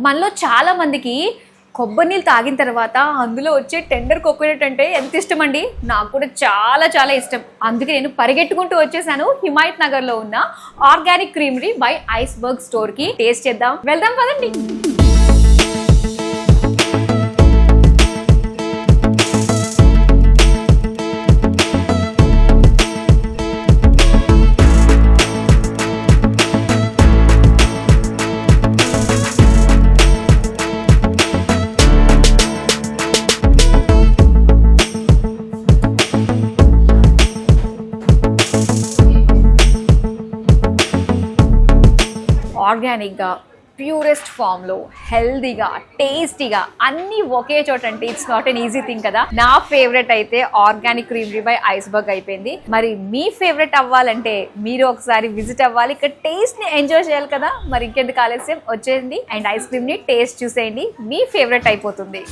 మనలో చాలా మందికి కొబ్బరి నీళ్ళు తాగిన తర్వాత అందులో వచ్చే టెండర్ కోకోనట్ అంటే ఎంత ఇష్టం అండి. నాకు కూడా చాలా చాలా ఇష్టం. అందుకే నేను పరిగెట్టుకుంటూ వచ్చేసాను హిమాయత్ నగర్ లో ఉన్న organic creamery by iceberg store కి. టేస్ట్ చేద్దాం, వెళ్దాం పదండి. ఆర్గానిక్గా, ప్యూరెస్ట్ ఫామ్లో, హెల్దీగా, టేస్టీగా అన్నీ ఒకే చోట అంటే it's not an easy thing కదా. నా ఫేవరెట్ అయితే ఆర్గానిక్ క్రీమరీ బై ఐస్బర్గ్ అయిపోయింది. మరి మీ ఫేవరెట్ అవ్వాలంటే మీరు ఒకసారి విజిట్ అవ్వాలి, ఇక్కడ టేస్ట్ని ఎంజాయ్ చేయాలి కదా. మరి ఇంకెందుకు ఆలస్యం, వచ్చేయండి అండ్ ఐస్ క్రీమ్ని టేస్ట్ చూసేయండి, మీ ఫేవరెట్ అయిపోతుంది.